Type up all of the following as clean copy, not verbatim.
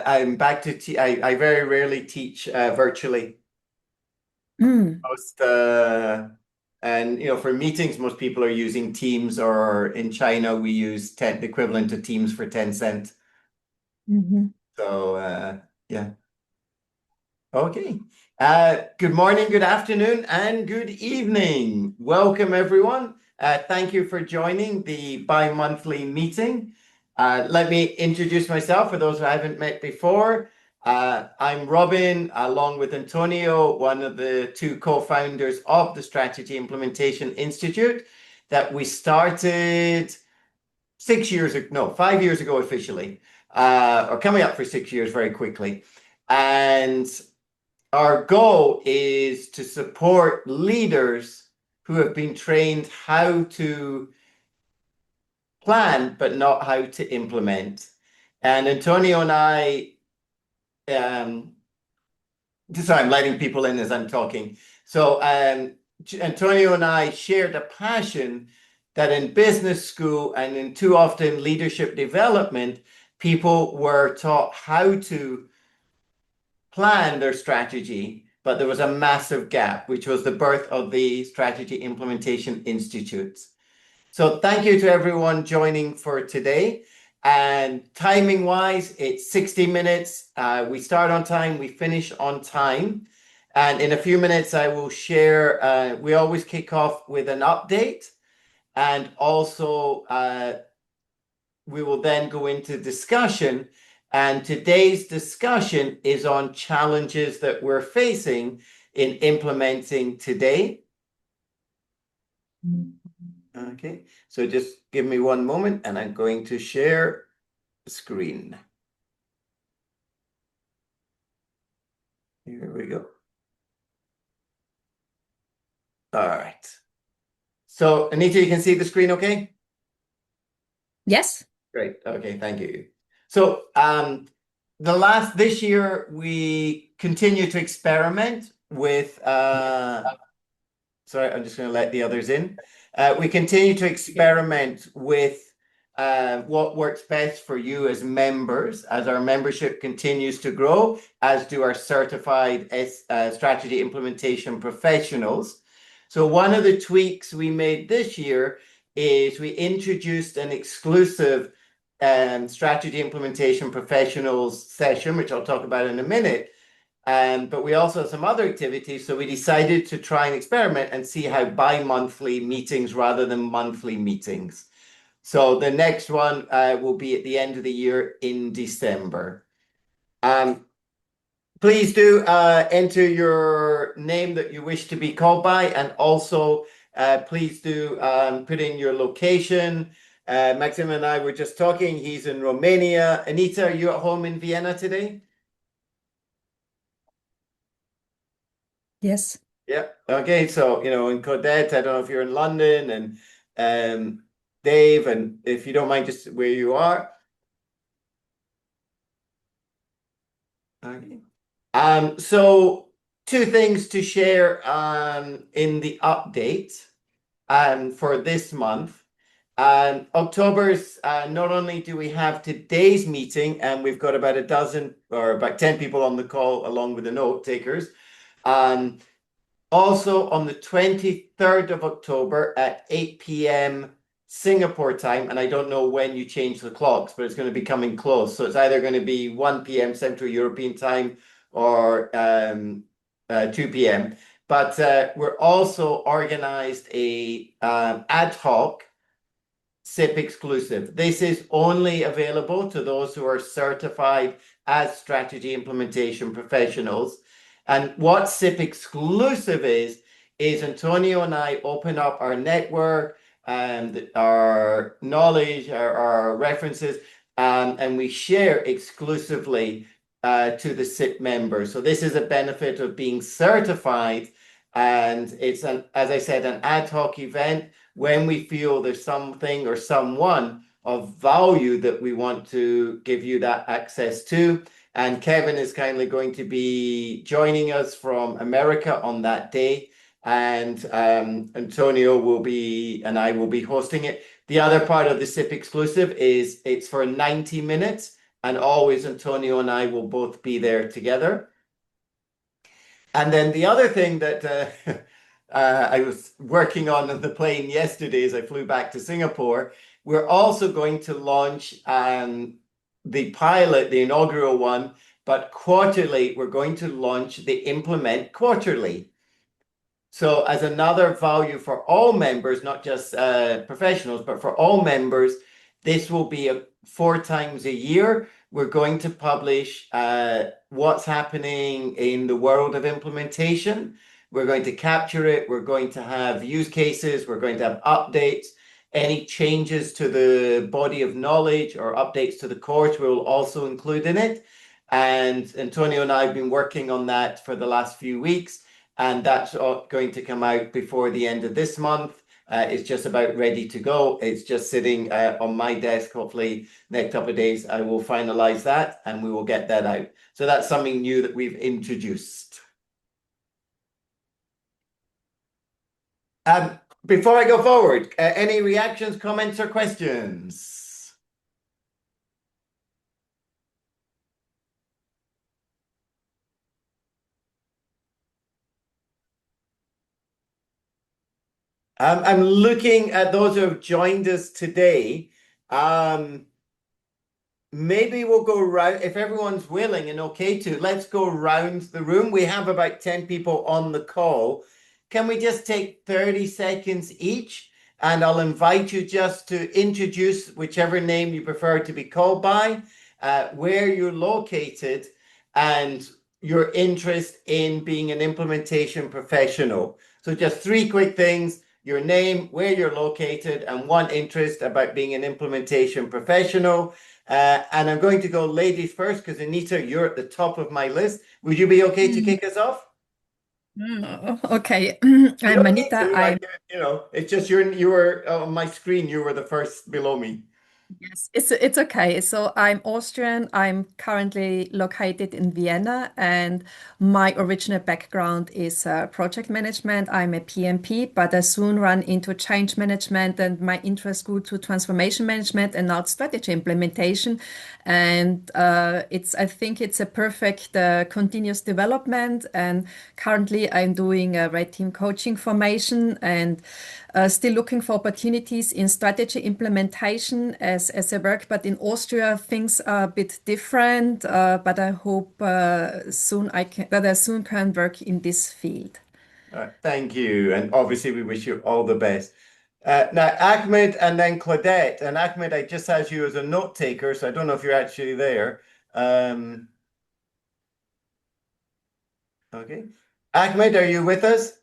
I'm back to I very rarely teach virtually. Mm. Most and for meetings, most people are using Teams, or in China we use the equivalent to Teams for 10 cent. Hmm. So yeah. Okay. Good morning, good afternoon, and good evening. Welcome, everyone. Thank you for joining the bi-monthly meeting. Let me introduce myself for those who haven't met before. I'm Robin, along with Antonio, one of the two co-founders of the Strategy Implementation Institute that we started 6 years ago, no, 5 years ago officially, or coming up for 6 years very quickly. And our goal is to support leaders who have been trained how to plan, but not how to implement. And Antonio and I, um, sorry, I'm letting people in as I'm talking. So Antonio and I shared a passion that in business school and in too often leadership development, people were taught how to plan their strategy, but there was a massive gap, which was the birth of the Strategy Implementation Institutes. So thank you to everyone joining for today. And timing wise, it's 60 minutes. We start on time, we finish on time. And in a few minutes, I will share, we always kick off with an update. And also, we will then go into discussion. And today's discussion is on challenges that we're facing in implementing today. Okay, so just give me one moment and I'm going to share the screen. Here we go. All right. So Anita, you can see the screen okay? Yes. Great. Okay, thank you. So this year we continue to experiment with sorry, I'm just going to let the others in. We continue to experiment with what works best for you as members, as our membership continues to grow, as do our certified strategy implementation professionals. So one of the tweaks we made this year is we introduced an exclusive strategy implementation professionals session, which I'll talk about in a minute. But we also have some other activities, so we decided to try and experiment and see how bi-monthly meetings rather than monthly meetings. So the next one will be at the end of the year in December. Please do enter your name that you wish to be called by, and also please do put in your location. Maxim and I were just talking. He's in Romania. Anita, are you at home in Vienna today? Yes. Yeah. Okay. So, in Codette, I don't know if you're in London, and Dave, and if you don't mind just where you are. Okay. So two things to share in the update for this month. October's not only do we have today's meeting, and we've got about a dozen or about 10 people on the call along with the note takers. Also on the 23rd of October at 8 p.m. Singapore time, and I don't know when you change the clocks, but it's going to be coming close. So it's either going to be 1 p.m. Central European time or 2 p.m. But we're also organized a ad hoc SIP exclusive. This is only available to those who are certified as strategy implementation professionals. And what SIP exclusive is Antonio and I open up our network and our knowledge, our references, and we share exclusively to the SIP members. So this is a benefit of being certified, and it's as I said, an ad hoc event when we feel there's something or someone of value that we want to give you that access to. And Kevin is kindly going to be joining us from America on that day. And Antonio and I will be hosting it. The other part of the SIP exclusive is it's for 90 minutes and always Antonio and I will both be there together. And then the other thing that I was working on the plane yesterday as I flew back to Singapore, we're also going to launch the pilot, the inaugural one, but quarterly, we're going to launch the Implement Quarterly. So, as another value for all members, not just professionals, but for all members, this will be 4 times a year. We're going to publish what's happening in the world of implementation. We're going to capture it. We're going to have use cases. We're going to have updates. Any changes to the body of knowledge or updates to the course, we'll also include in it. And Antonio and I have been working on that for the last few weeks, and that's going to come out before the end of this month. It's just about ready to go. It's just sitting on my desk. Hopefully, next couple of days, I will finalize that and we will get that out. So that's something new that we've introduced. Before I go forward, any reactions, comments, or questions? I'm looking at those who have joined us today. Maybe we'll go round, if everyone's willing and okay to, let's go round the room. We have about 10 people on the call. Can we just take 30 seconds each? And I'll invite you just to introduce whichever name you prefer to be called by, where you're located, and your interest in being an implementation professional. So just 3 quick things: your name, where you're located, and one interest about being an implementation professional. And I'm going to go ladies first because Anita, you're at the top of my list. Would you be okay to kick us off? Okay. You I'm don't need Anita. to, like, it's just you were on my screen, you were the first below me. Yes, it's okay. So I'm Austrian. I'm currently located in Vienna, and my original background is project management. I'm a PMP, but I soon ran into change management, and my interest grew to transformation management and now strategy implementation. And I think it's a perfect continuous development. And currently, I'm doing a red team coaching formation and still looking for opportunities in strategy implementation as a work, but in Austria things are a bit different. But I hope that I soon can work in this field. Thank you. And obviously, we wish you all the best. Now, Ahmed and then Claudette. And Ahmed, I just has you as a note taker, so I don't know if you're actually there. Um, okay. Ahmed, are you with us?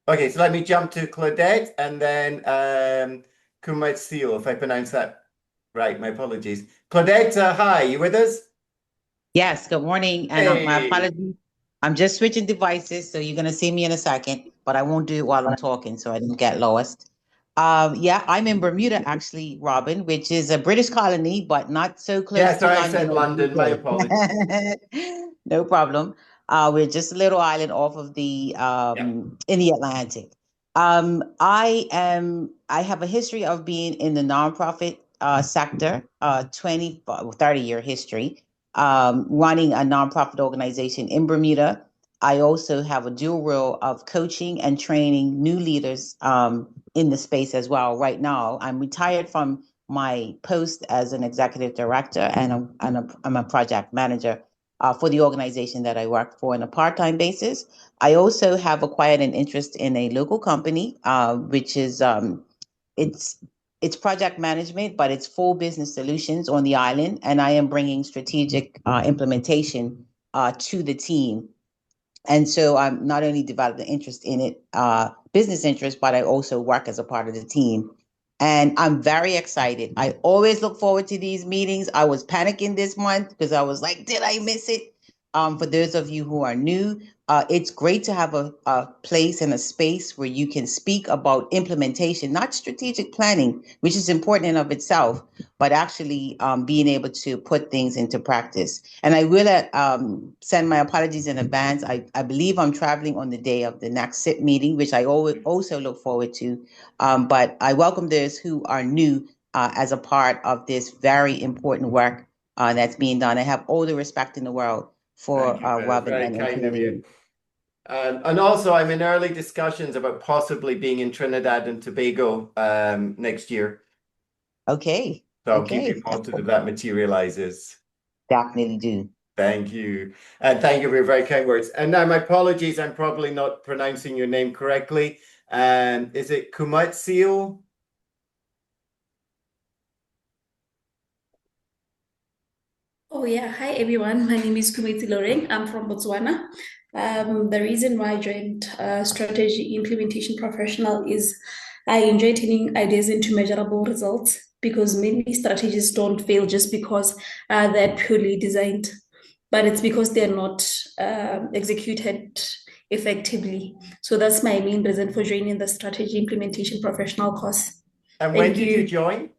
Okay, so let me jump to Claudette and then Kumail, if I pronounce that right. My apologies. Claudette, hi, you with us? Yes, good morning. And my Hey. apologies. I'm just switching devices, so you're going to see me in a second, but I won't do it while I'm talking so I don't get lost. Yeah, I'm in Bermuda, actually, Robin, which is a British colony, but not so close Yeah, to sorry, I London said or London. My apologies. UK. No problem. We're just a little island off of the Yeah. in the Atlantic. I have a history of being in the nonprofit sector, 20, 30-year history, running a nonprofit organization in Bermuda. I also have a dual role of coaching and training new leaders in the space as well. Right now, I'm retired from my post as an executive director, and I'm a project manager for the organization that I work for on a part-time basis. I also have acquired an interest in a local company, which is it's it's project management, but it's full business solutions on the island, and I am bringing strategic implementation to the team. And so I'm not only developed an interest in it, business interest, but I also work as a part of the team. And I'm very excited. I always look forward to these meetings. I was panicking this month because I was like, did I miss it? For those of you who are new, it's great to have a place and a space where you can speak about implementation, not strategic planning, which is important in of itself, but actually being able to put things into practice. And I will send my apologies in advance. I believe I'm traveling on the day of the next SIP meeting, which I always also look forward to. But I welcome those who are new as a part of this very important work that's being done. I have all the respect in the world for Thank you. That is Robin very and kind of including you. me. And also, I'm in early discussions about possibly being in Trinidad and Tobago next year. Okay. So I'll keep Okay. you posted if that materializes. Definitely do. Thank you. And thank you for your very kind words. And now my apologies, I'm probably not pronouncing your name correctly. Is it Kumatsio? Oh yeah, hi everyone. My name is Kumeti Loreng. I'm from Botswana. The reason why I joined Strategy Implementation Professional is I enjoy turning ideas into measurable results because many strategies don't fail just because they're purely designed, but it's because they're not executed effectively. So that's my main reason for joining the Strategy Implementation Professional course. And when Thank did you you. join?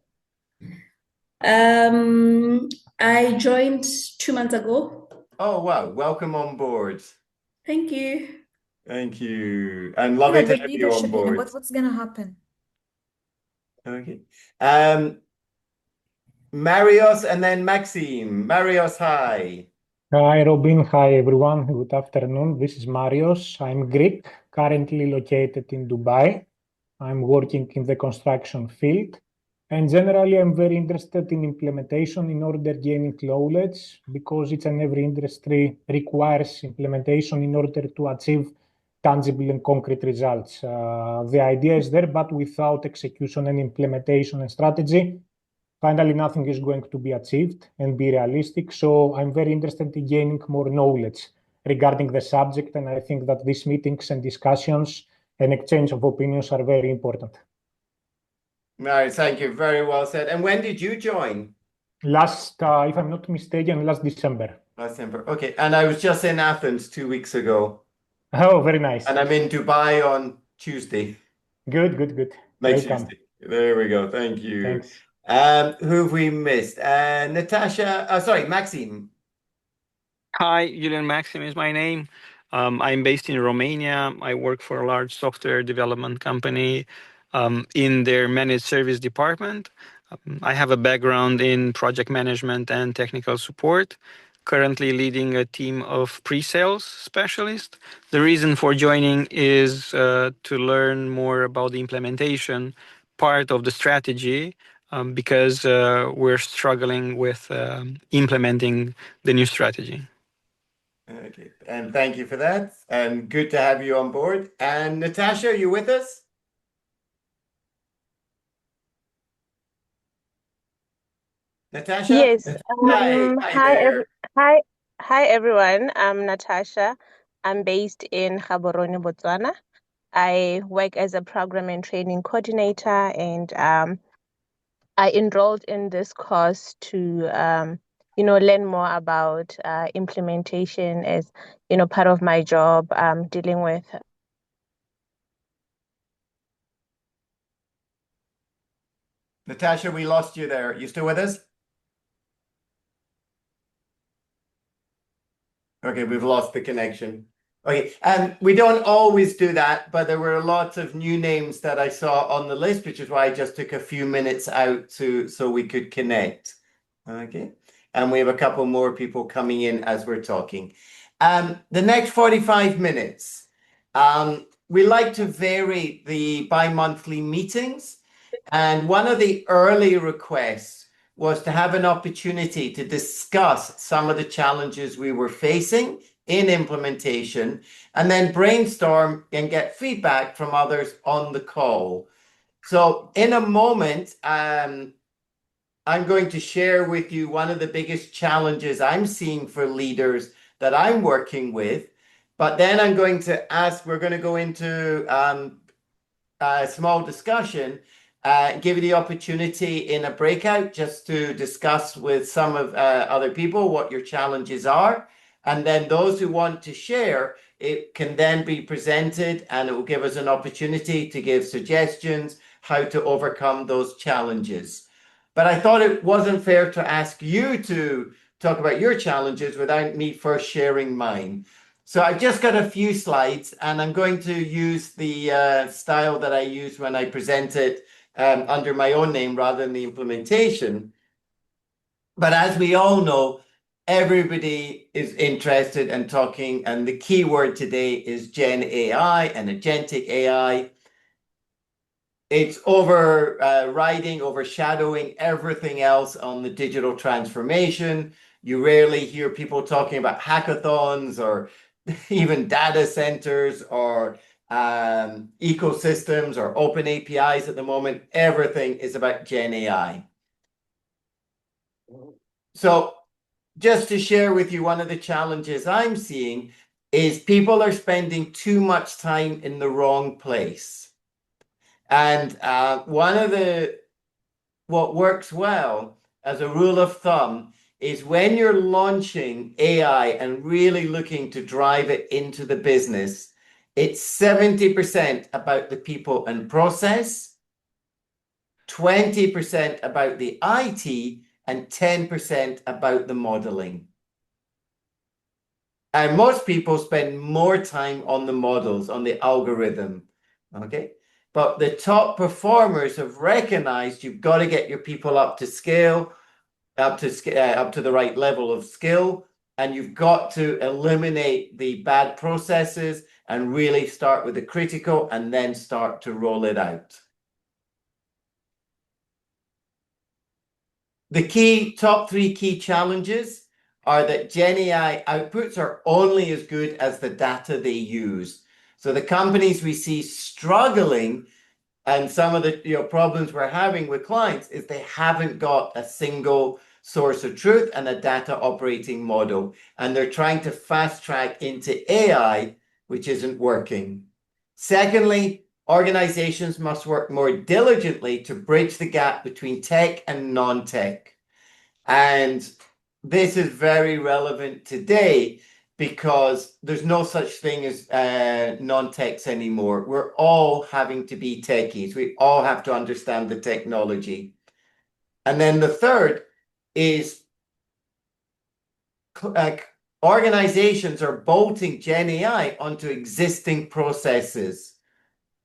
I joined 2 months ago. Oh, wow. Welcome on board. Thank you. Thank you. And lovely to have you on board. What's gonna happen? Okay. Marios and then Maxime. Marios, hi. Hi, Robin. Hi, everyone. Good afternoon. This is Marios. I'm Greek, currently located in Dubai. I'm working in the construction field. And generally, I'm very interested in implementation in order gaining knowledge because each and every industry requires implementation in order to achieve tangible and concrete results. The idea is there, but without execution and implementation and strategy, finally nothing is going to be achieved and be realistic. So I'm very interested in gaining more knowledge regarding the subject, and I think that these meetings and discussions and exchange of opinions are very important. Marios, thank you. Very well said. And when did you join? Last, if I'm not mistaken, last December. Last December. Okay. And I was just in Athens 2 weeks ago. Oh, very nice. And I'm in Dubai on Tuesday. Good. Next Welcome. Tuesday. There we go. Thank you. Thanks. Who have we missed? Maxime. Hi, Julian Maxim is my name. I'm based in Romania. I work for a large software development company in their managed service department. I have a background in project management and technical support, currently leading a team of pre-sales specialists. The reason for joining is to learn more about the implementation part of the strategy because we're struggling with implementing the new strategy. Okay, and thank you for that. And good to have you on board. And Natasha, are you with us? Natasha? Yes. Hi, Hi, there. hi everyone. I'm Natasha. I'm based in Gaborone, Botswana. I work as a program and training coordinator, and I enrolled in this course to learn more about implementation as part of my job, dealing with. Natasha, we lost you there. You still with us? Okay, we've lost the connection. Okay, we don't always do that, but there were lots of new names that I saw on the list, which is why I just took a few minutes out so we could connect. Okay, and we have a couple more people coming in as we're talking. The next 45 minutes, we like to vary the bi-monthly meetings, and one of the early requests was to have an opportunity to discuss some of the challenges we were facing in implementation and then brainstorm and get feedback from others on the call. So in a moment, I'm going to share with you one of the biggest challenges I'm seeing for leaders that I'm working with. But then I'm going to we're going to go into a small discussion, give you the opportunity in a breakout just to discuss with some of other people what your challenges are. And then those who want to share, it can then be presented and it will give us an opportunity to give suggestions how to overcome those challenges. But I thought it wasn't fair to ask you to talk about your challenges without me first sharing mine. So I've just got a few slides and I'm going to use the style that I use when I present it under my own name rather than the implementation. But as we all know, everybody is interested and talking, and the key word today is Gen AI and agentic AI. It's overriding, overshadowing everything else on the digital transformation. You rarely hear people talking about hackathons or even data centers or ecosystems or open APIs at the moment. Everything is about Gen AI. So just to share with you, one of the challenges I'm seeing is people are spending too much time in the wrong place. And what works well as a rule of thumb is when you're launching AI and really looking to drive it into the business, it's 70% about the people and process, 20% about the IT, and 10% about the modeling. And most people spend more time on the models, on the algorithm, okay? But the top performers have recognized you've got to get your people up to scale, up to the right level of skill, and you've got to eliminate the bad processes and really start with the critical and then start to roll it out. The top three key challenges are that Gen AI outputs are only as good as the data they use. So the companies we see struggling and some of the problems we're having with clients is they haven't got a single source of truth and a data operating model. And they're trying to fast track into AI, which isn't working. Secondly, organizations must work more diligently to bridge the gap between tech and non-tech. And this is very relevant today because there's no such thing as non-techs anymore. We're all having to be techies. We all have to understand the technology. And then the third is organizations are bolting Gen AI onto existing processes,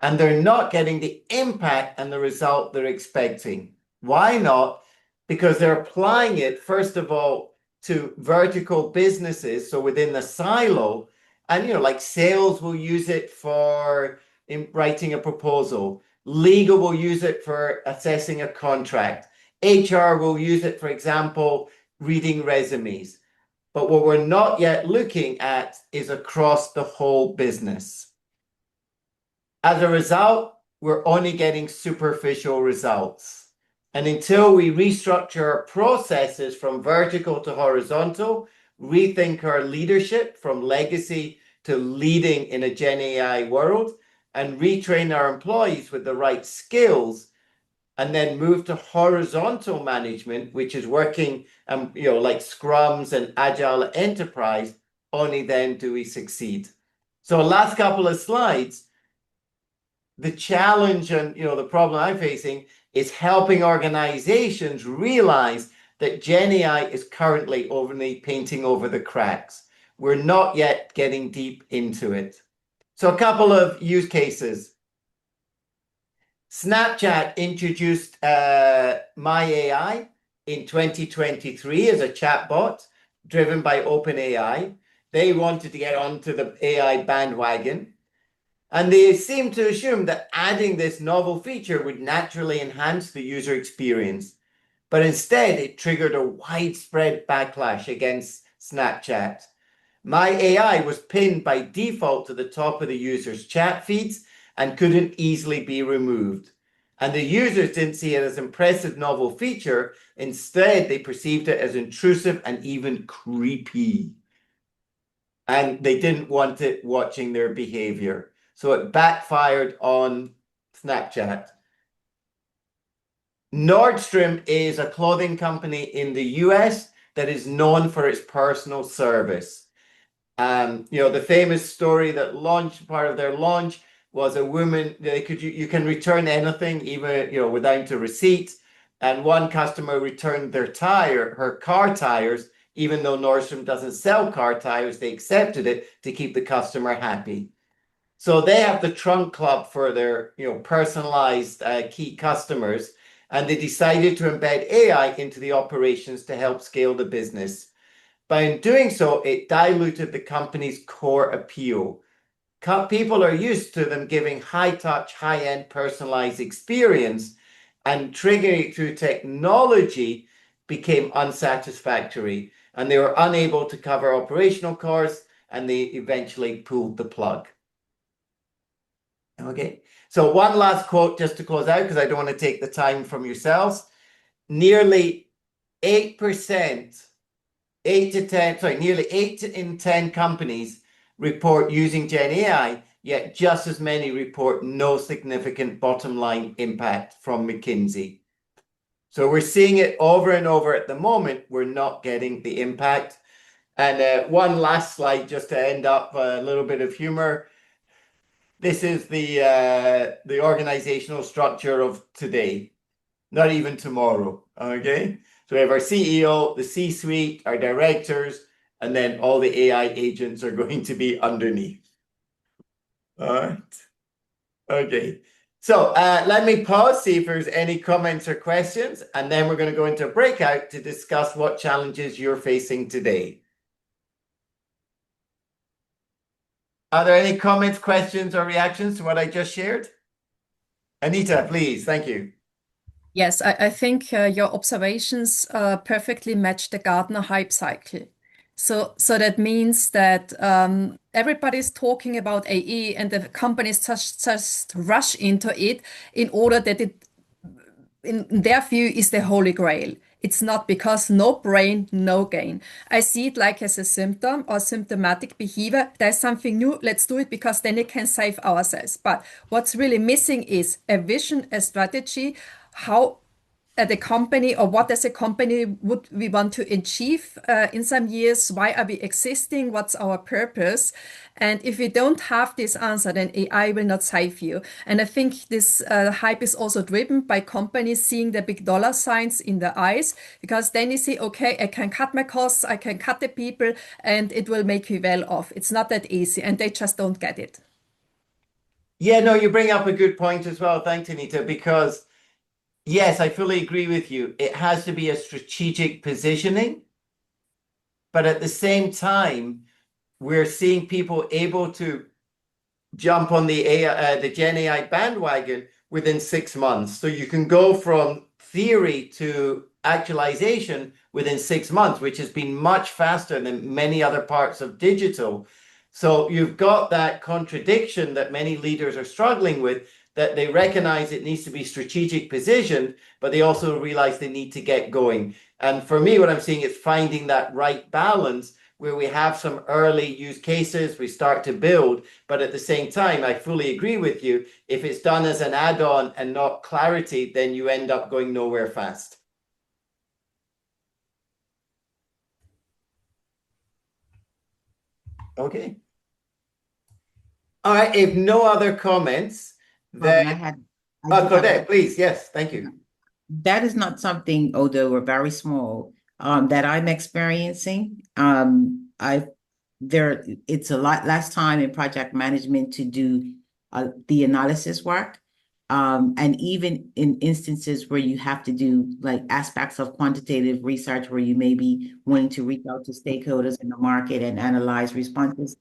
and they're not getting the impact and the result they're expecting. Why not? Because they're applying it, first of all, to vertical businesses, so within the silo, and like sales will use it for writing a proposal, legal will use it for assessing a contract, HR will use it, for example, reading resumes. But what we're not yet looking at is across the whole business. As a result, we're only getting superficial results. And until we restructure our processes from vertical to horizontal, rethink our leadership from legacy to leading in a Gen AI world, and retrain our employees with the right skills, and then move to horizontal management, which is working like scrums and agile enterprise, only then do we succeed. So last couple of slides, the challenge and the problem I'm facing is helping organizations realize that Gen AI is currently only painting over the cracks. We're not yet getting deep into it. So a couple of use cases. Snapchat introduced My AI in 2023 as a chatbot driven by OpenAI. They wanted to get onto the AI bandwagon. And they seem to assume that adding this novel feature would naturally enhance the user experience. But instead, it triggered a widespread backlash against Snapchat. My AI was pinned by default to the top of the user's chat feeds and couldn't easily be removed. And the users didn't see it as an impressive novel feature. Instead, they perceived it as intrusive and even creepy. And they didn't want it watching their behavior. So it backfired on Snapchat. Nordstrom is a clothing company in the US that is known for its personal service. The famous story that launched part of their launch was a woman, you can return anything, even without a receipt. And one customer returned her car tires, even though Nordstrom doesn't sell car tires, they accepted it to keep the customer happy. So they have the trunk club for their, personalized key customers, and they decided to embed AI into the operations to help scale the business. By doing so, it diluted the company's core appeal. People are used to them giving high-touch, high-end personalized experience, and triggering it through technology became unsatisfactory, and they were unable to cover operational costs, and they eventually pulled the plug. Okay, so one last quote just to close out, because I don't want to take the time from yourselves. Nearly 8%, 8 to 10, sorry, nearly 8 in 10 companies report using Gen AI, yet just as many report no significant bottom line impact from McKinsey. So we're seeing it over and over at the moment. We're not getting the impact. And one last slide just to end up a little bit of humor. This is the organizational structure of today, not even tomorrow, okay? So we have our CEO, the C-suite, our directors, and then all the AI agents are going to be underneath. All right. Okay. So let me pause, see if there's any comments or questions, and then we're going to go into a breakout to discuss what challenges you're facing today. Are there any comments, questions, or reactions to what I just shared? Anita, please. Thank you. Yes, I think your observations perfectly match the Gartner hype cycle. So that means that everybody's talking about AI and the companies just rush into it in order that it, in their view, is the holy grail. It's not, because no brain, no gain. I see it like as a symptom or symptomatic behavior. There's something new, let's do it because then it can save ourselves. But what's really missing is a vision, a strategy, how at a company, or what as a company would we want to achieve in some years? Why are we existing? What's our purpose? And if we don't have this answer, then AI will not save you. And I think this hype is also driven by companies seeing the big dollar signs in their eyes, because then you see, okay, I can cut my costs, I can cut the people, and it will make me well off. It's not that easy, and they just don't get it. Yeah, no, you bring up a good point as well. Thanks, Anita, because yes, I fully agree with you. It has to be a strategic positioning, but at the same time, we're seeing people able to jump on the AI, the Gen AI bandwagon within 6 months. So you can go from theory to actualization within 6 months, which has been much faster than many other parts of digital. So you've got that contradiction that many leaders are struggling with, that they recognize it needs to be strategic positioned, but they also realize they need to get going. And for me, what I'm seeing is finding that right balance where we have some early use cases, we start to build, but at the same time, I fully agree with you. If it's done as an add-on and not clarity, then you end up going nowhere fast. Okay. All right, if no other comments, then go ahead, please. Yes, thank you. That is not something, although we're very small, that I'm experiencing. It's a lot less time in project management to do the analysis work. And even in instances where you have to do like aspects of quantitative research, where you may be wanting to reach out to stakeholders in the market and analyze responses,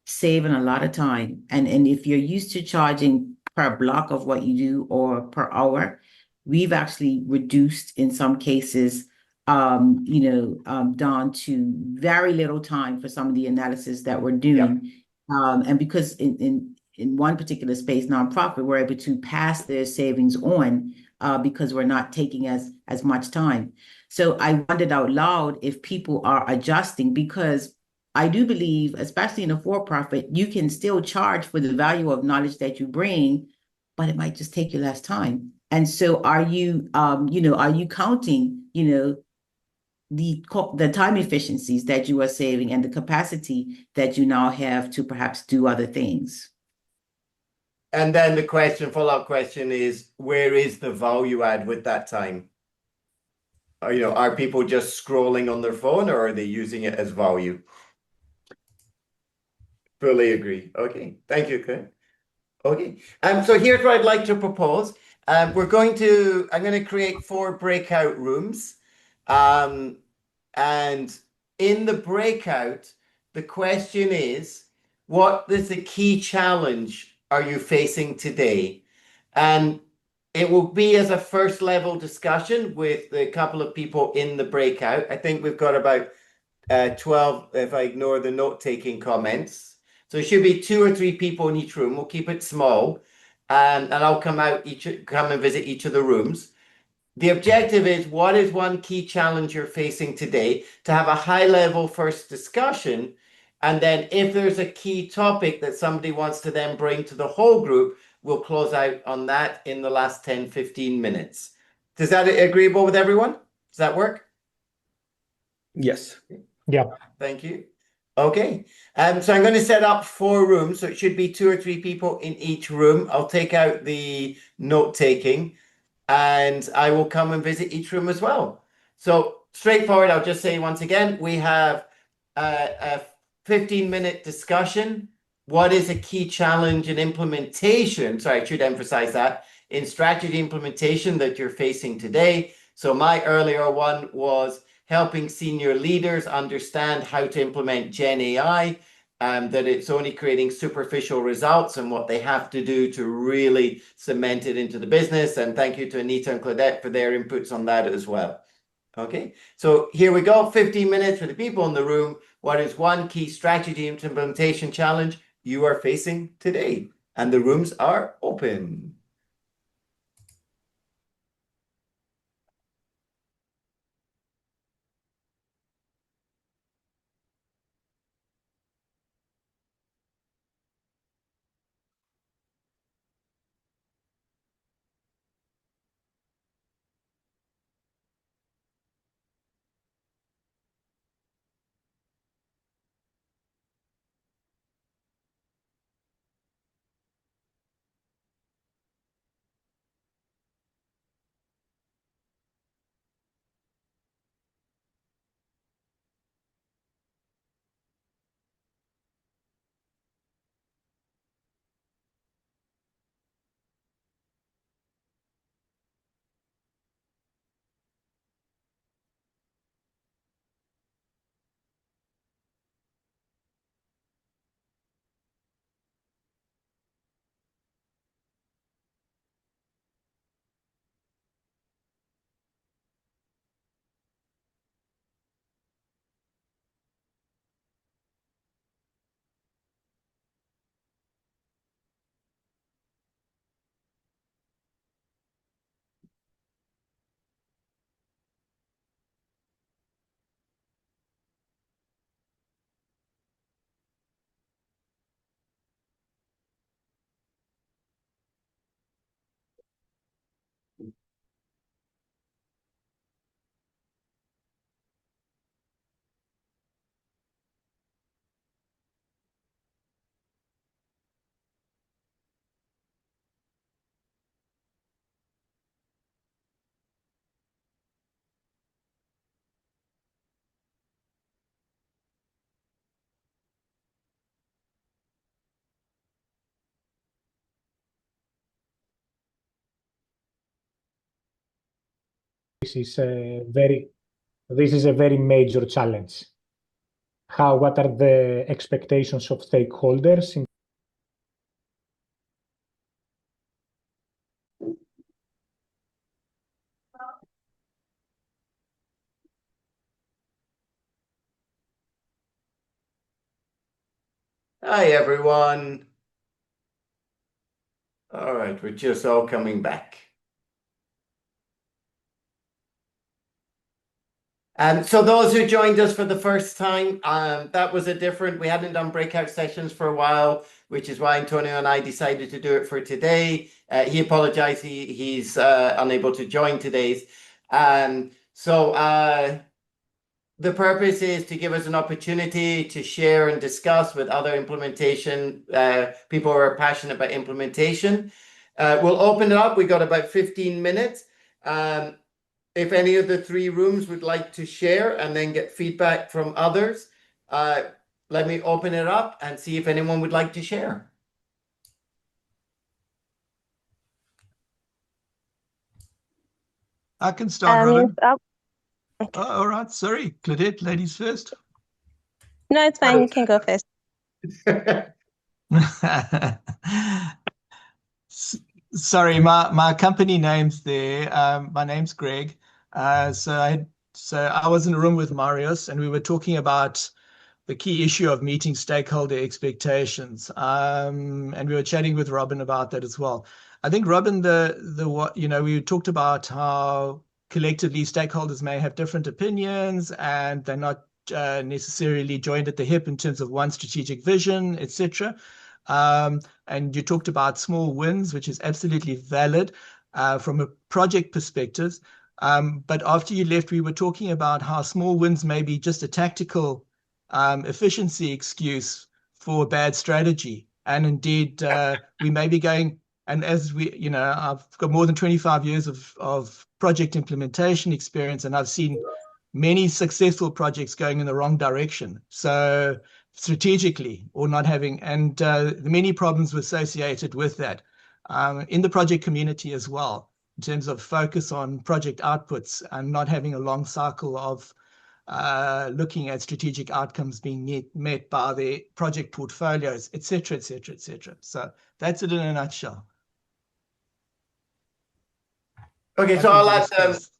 saving a lot of time. And if you're used to charging per block of what you do or per hour, we've actually reduced in some cases, down to very little time for some of the analysis that we're doing. And because in one particular space, nonprofit, we're able to pass their savings on because we're not taking as much time. So I wondered out loud if people are adjusting, because I do believe, especially in a for-profit, you can still charge for the value of knowledge that you bring, but it might just take you less time. And so are you counting, the time efficiencies that you are saving and the capacity that you now have to perhaps do other things? And then the follow-up question is, where is the value add with that time? Are people just scrolling on their phone, or are they using it as value? Fully agree. Okay, thank you, Claire. Okay. So here's what I'd like to propose. I'm going to create 4 breakout rooms. And in the breakout, the question is, what is the key challenge are you facing today? And it will be as a first level discussion with a couple of people in the breakout. I think we've got about 12 if I ignore the note-taking comments. So it should be 2 or 3 people in each room. We'll keep it small. And I'll come and visit each of the rooms. The objective is, what is one key challenge you're facing today, to have a high level first discussion. And then if there's a key topic that somebody wants to then bring to the whole group, we'll close out on that in the last 10, 15 minutes. Does that agreeable with everyone? Does that work? Yes. Yeah. Thank you. Okay. So I'm going to set up 4 rooms. So it should be 2 or 3 people in each room. I'll take out the note taking and I will come and visit each room as well. So straightforward, I'll just say once again, we have a 15-minute discussion. What is a key challenge in implementation? Sorry, I should emphasize that, in strategy implementation that you're facing today. So my earlier one was helping senior leaders understand how to implement Gen AI, that it's only creating superficial results and what they have to do to really cement it into the business. And thank you to Anita and Claudette for their inputs on that as well. Okay, so here we go, 15 minutes for the people in the room. What is one key strategy implementation challenge you are facing today? And the rooms are open. This is a very major challenge. What are the expectations of stakeholders in Hi, everyone. All right, we're just all coming back. So those who joined us for the first time, we hadn't done breakout sessions for a while, which is why Antonio and I decided to do it for today. He apologized, he's unable to join today's. The purpose is to give us an opportunity to share and discuss with other implementation people who are passionate about implementation. We'll open it up. We got about 15 minutes. If any of the 3 rooms would like to share and then get feedback from others, let me open it up and see if anyone would like to share. I can start, Robin. Yes, Oh, all right. Sorry, Claudette, ladies first. no, it's fine. You can go first. Sorry, my company name's there. My name's Greg. So I was in a room with Marius, and we were talking about the key issue of meeting stakeholder expectations. And we were chatting with Robin about that as well. I think Robin, what we talked about how collectively stakeholders may have different opinions, and they're not necessarily joined at the hip in terms of one strategic vision, etc. And you talked about small wins, which is absolutely valid from a project perspective. But after you left, we were talking about how small wins may be just a tactical efficiency excuse for bad strategy. And indeed, we may be going, and as I've got more than 25 years of project implementation experience, and I've seen many successful projects going in the wrong direction. So strategically or not having, and the many problems associated with that in the project community as well, in terms of focus on project outputs and not having a long cycle of looking at strategic outcomes being met by the project portfolios, etc., etc., etc. So that's it in a nutshell. Okay, so I'll add,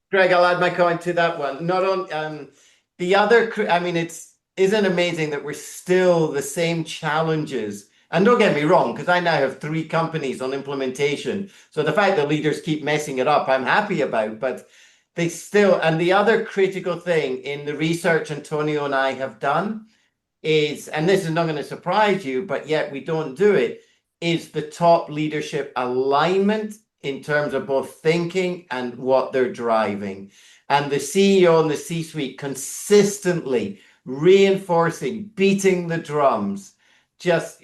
Greg, I'll add my comment to that one. Not on the other, I mean, isn't amazing that we're still the same challenges. And don't get me wrong, because I now have 3 companies on implementation. So the fact that leaders keep messing it up, I'm happy about, but they still, and the other critical thing in the research Antonio and I have done is, and this is not going to surprise you, but yet we don't do it, is the top leadership alignment in terms of both thinking and what they're driving. And the CEO and the C-suite consistently reinforcing, beating the drums, just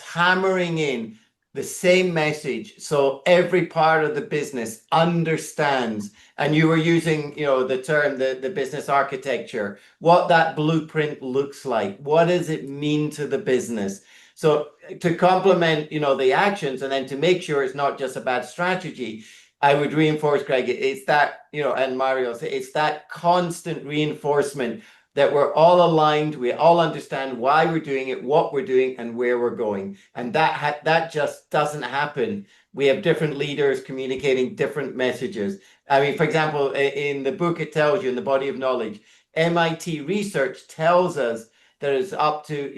hammering in the same message so every part of the business understands. And you were using the term the business architecture, what that blueprint looks like, what does it mean to the business. So to complement the actions, and then to make sure it's not just a bad strategy, I would reinforce, Greg, it's that and Mario, it's that constant reinforcement that we're all aligned, we all understand why we're doing it, what we're doing, and where we're going. And that just doesn't happen. We have different leaders communicating different messages. I mean, for example, in the book, it tells you in the body of knowledge, MIT research tells us that it's up to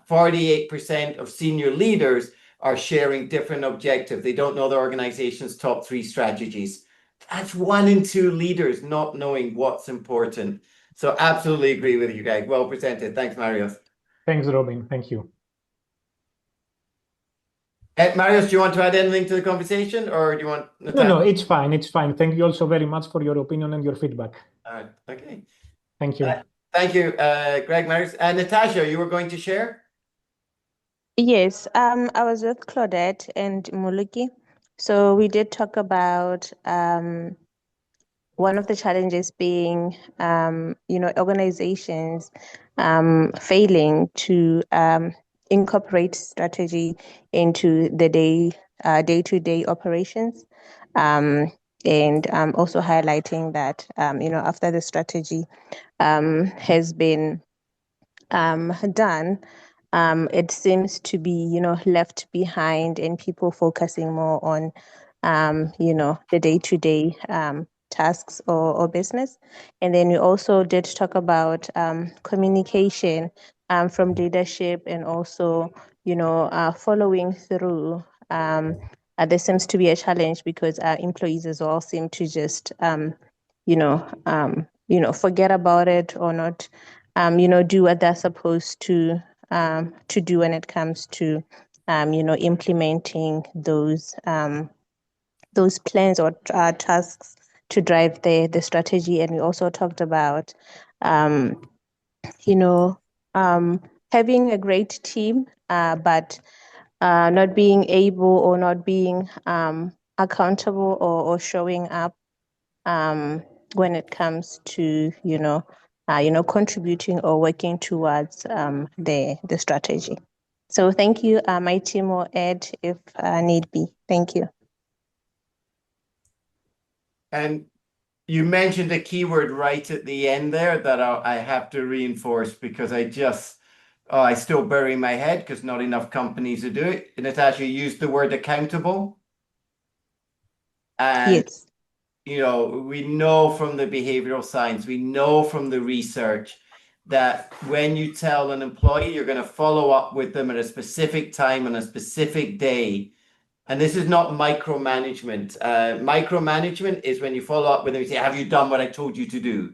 48% of senior leaders are sharing different objectives. They don't know the organization's top 3 strategies. That's 1 in 2 leaders not knowing what's important. So absolutely agree with you, Greg. Well presented. Thanks, Marius. Thanks, Robin. Thank you. Marius, do you want to add anything to the conversation, or do you want Natasha? No, it's fine. It's fine. Thank you also very much for your opinion and your feedback. All right. Okay. Thank you. Thank you, Greg, Marius. And Natasha, you were going to share? Yes, I was with Claudette and Muluki. So we did talk about one of the challenges being, organizations failing to incorporate strategy into the day-to-day operations, and also highlighting that, after the strategy has been done, it seems to be, left behind, and people focusing more on, the day-to-day tasks or business. And then we also did talk about communication from leadership, and also, following through. There seems to be a challenge because our employees as well seem to just, forget about it, or not, do what they're supposed to do when it comes to, implementing those plans or tasks to drive the strategy. And we also talked about, having a great team, but not being able, or not being accountable, or showing up when it comes to contributing or working towards the strategy. So thank you. My team will add if need be. Thank you. And you mentioned a keyword right at the end there that I have to reinforce because I still bury my head because not enough companies do it. And Natasha used the word accountable. And, Yes. we know from the behavioral science, we know from the research that when you tell an employee you're going to follow up with them at a specific time on a specific day, and this is not micromanagement. Micromanagement is when you follow up with them and say, have you done what I told you to do?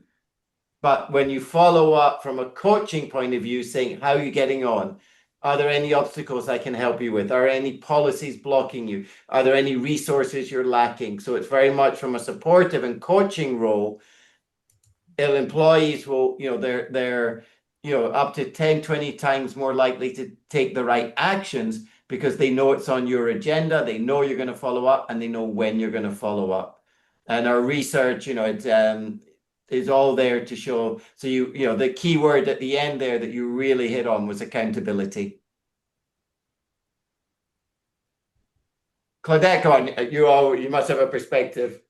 But when you follow up from a coaching point of view, saying, how are you getting on? Are there any obstacles I can help you with? Are there any policies blocking you? Are there any resources you're lacking? So it's very much from a supportive and coaching role. Employees will, they're up to 10, 20 times more likely to take the right actions because they know it's on your agenda, they know you're going to follow up, and they know when you're going to follow up. And our research, it is all there to show. So the key word at the end there that you really hit on was accountability. Claudette, come on, you must have a perspective.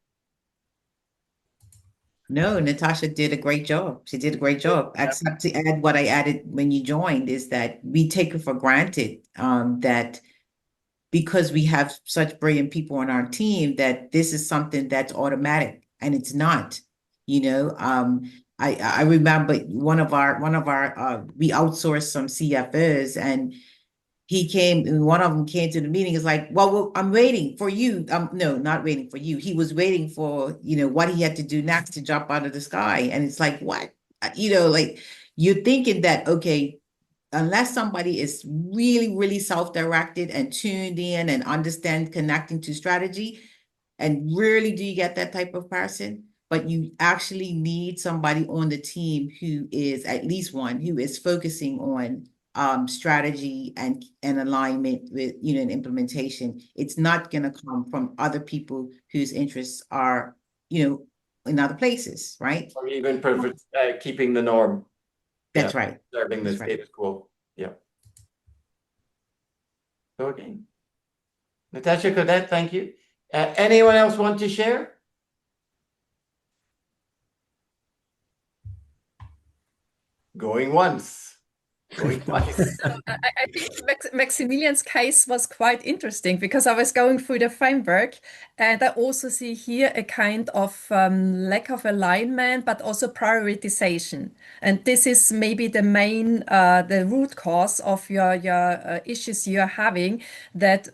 No, Natasha did a great job. She did a great job. Except to add what I added when you joined is that we take it for granted that because we have such brilliant people on our team that this is something that's automatic, and it's not. I remember one of our we outsourced some CFOs, and he came, and one of them came to the meeting. Is like, well, I'm waiting for you. No, not waiting for you. He was waiting for, what he had to do next to jump out of the sky. And it's like, what? Like you're thinking that, okay, unless somebody is really, really self-directed and tuned in and understand connecting to strategy, and rarely do you get that type of person, but you actually need somebody on the team who is at least one who is focusing on strategy and alignment with, and implementation. It's not going to come from other people whose interests are, in other places, right? Or even keeping the norm. That's right. Serving the That's right. status quo. Yeah. Okay. Natasha, Claudette, thank you. Anyone else want to share? Going once. Going twice. I think Maximilian's case was quite interesting because I was going through the framework, and I also see here a kind of lack of alignment, but also prioritization. And this is maybe the main, the root cause of your issues you're having, that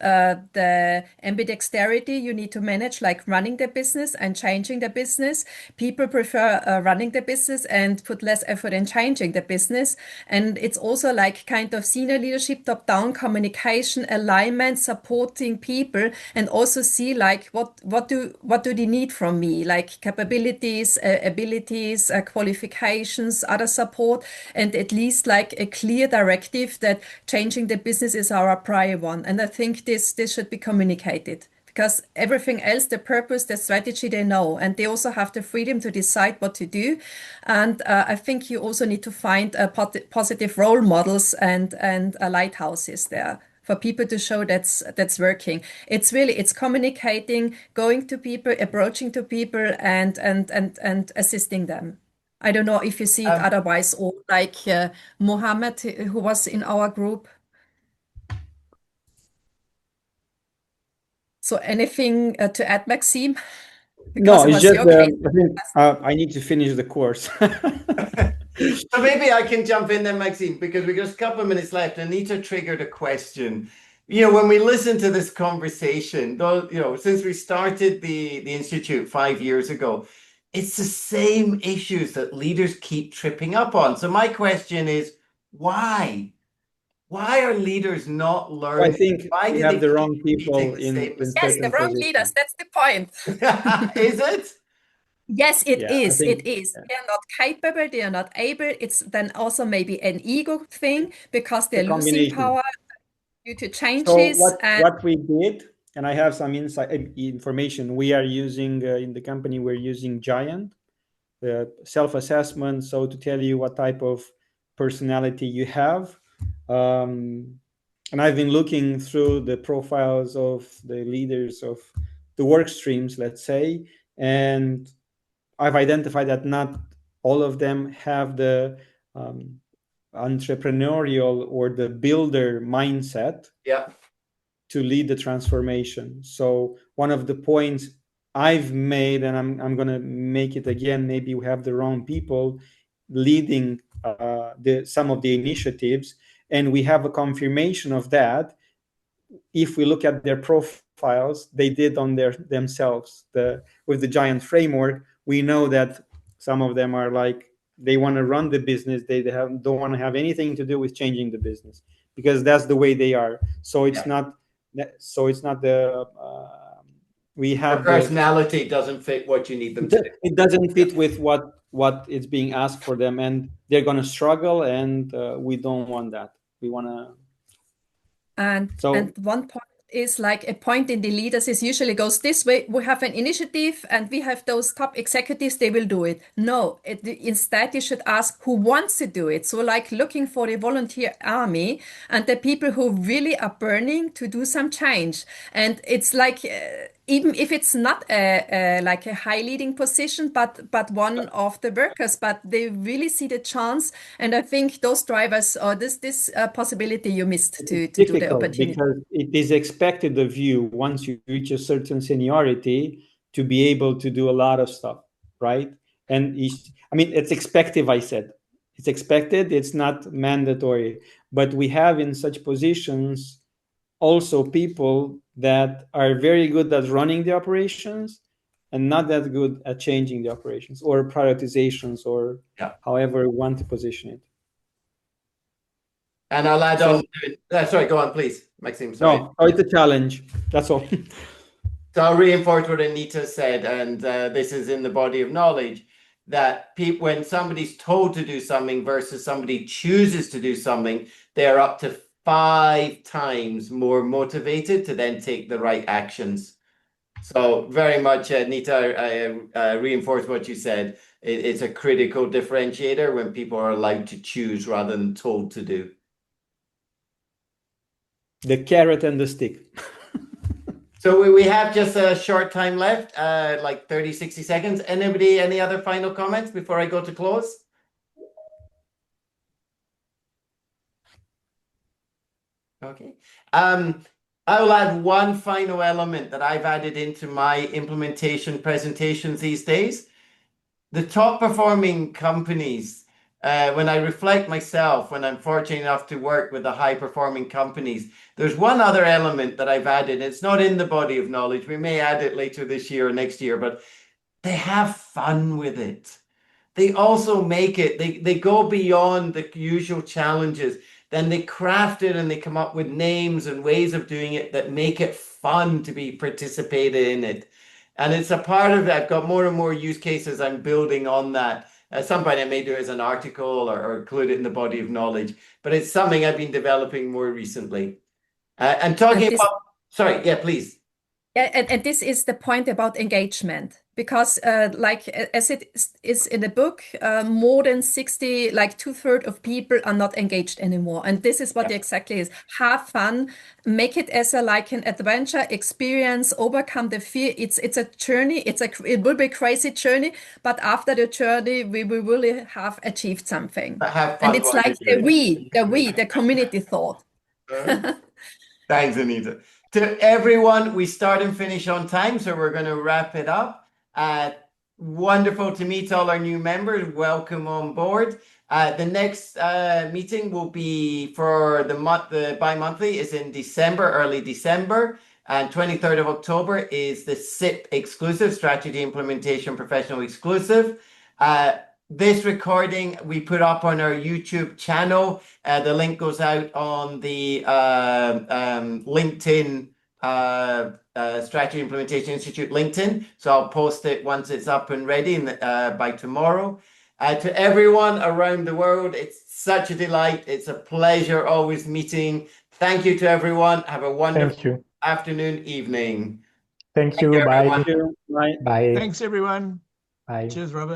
the ambidexterity you need to manage, like running the business and changing the business. People prefer running the business and put less effort in changing the business. And it's also like kind of senior leadership, top-down communication, alignment, supporting people, and also see like what do they need from me, like capabilities, abilities, qualifications, other support, and at least like a clear directive that changing the business is our prior one. And I think this should be communicated. Because everything else, the purpose, the strategy, they know, and they also have the freedom to decide what to do. And I think you also need to find positive role models and lighthouses there for people to show that's working. It's communicating, going to people, approaching to people, and assisting them. I don't know if you see it otherwise, or like Mohammed, who was in our group. So anything to add, Maxime? Because No, it it's was just your case. I think I need to finish the course. So maybe I can jump in then, Maxime, because we got a couple of minutes left. Anita triggered a question. When we listen to this conversation, though, since we started the Institute 5 years ago, it's the same issues that leaders keep tripping up on. So my question is, why? Why are leaders not I learning? think Why we do have they the wrong keep repeating people the same in Yes, the certain wrong leaders. positions. That's the point. Is it? Yes, it Yeah, I is. think It is. They are not capable. They are not able. It's then also maybe an ego thing because the they're losing combination. power due to So changes. And what we did, and I have some insight information. We are using in the company. We're using Giant self-assessment. So to tell you what type of personality you have. And I've been looking through the profiles of the leaders of the work streams, let's say, And I've identified that not all of them have the entrepreneurial or the builder mindset to lead the transformation. So one of the points I've made, and I'm going to make it again, maybe we have the wrong people leading some of the initiatives, and we have a confirmation of that. If we look at their profiles, they did on themselves. With the giant framework, we know that some of them are like, they want to run the business. They don't want to have anything to do with changing the business, because that's the way they are. So it's not. So it's not the. We have their personality doesn't fit what you need them to do. It doesn't fit with what is being asked for them, and they're going to struggle, and we don't want that. We want to. And one point is like a point in the leaders is usually goes this way. We have an initiative and we have those top executives, they will do it. No, instead you should ask who wants to do it. So like looking for a volunteer army and the people who really are burning to do some change. And it's like, even if it's not like a high leading position, but one of the workers, but they really see the chance. And I think those drivers or this possibility you missed to do the opportunity. Because it is expected of you once you reach a certain seniority to be able to do a lot of stuff, right? And I mean, it's expected. I said it's expected. It's not mandatory, but we have in such positions also people that are very good at running the operations and not that good at changing the operations or prioritizations or however we want to position it. And I'll add on to it. Sorry, go on, please, Maxime. Sorry. No, it's a challenge. That's all. So I'll reinforce what Anita said, and this is in the body of knowledge, that when somebody's told to do something versus somebody chooses to do something, they're up to 5 times more motivated to then take the right actions. So very much, Anita, I reinforce what you said. It's a critical differentiator when people are allowed to choose rather than told to do. The carrot and the stick. So we have just a short time left, like 30, 60 seconds. Anybody, any other final comments before I go to close? Okay. I will add one final element that I've added into my implementation presentations these days. The top performing companies, when I reflect myself, when I'm fortunate enough to work with the high performing companies, there's one other element that I've added. It's not in the body of knowledge. We may add it later this year or next year, but they have fun with it. They also make it, they go beyond the usual challenges. Then they craft it and they come up with names and ways of doing it that make it fun to be participated in it. And it's a part of it. I've got more and more use cases I'm building on that. At some point I may do it as an article or include it in the body of knowledge, but it's something I've been developing more recently. And talking about, sorry, yeah, please. Yeah, and this is the point about engagement, because like as it is in the book, more than 60, like 2/3 of people are not engaged anymore. And this is what it exactly is. Have fun, make it as like an adventure experience, overcome the fear. It's a journey. It will be a crazy journey, but after the journey, we will really have achieved something. Have fun, and it's like the community thought. Thanks, Anita. To everyone, we start and finish on time, so we're going to wrap it up. Wonderful to meet all our new members. Welcome on board. The next meeting will be for the month. The bi-monthly is in December, early December, and 23rd of October is the SIP exclusive, Strategy Implementation Professional exclusive. This recording we put up on our YouTube channel. The link goes out on the LinkedIn Strategy Implementation Institute LinkedIn. So I'll post it once it's up and ready by tomorrow. To everyone around the world, it's such a delight. It's a pleasure always meeting. Thank you to everyone. Have a wonderful afternoon, evening. Thank you. Bye. Thank you. Bye. Bye. Thanks, everyone. Bye. Cheers, Robin.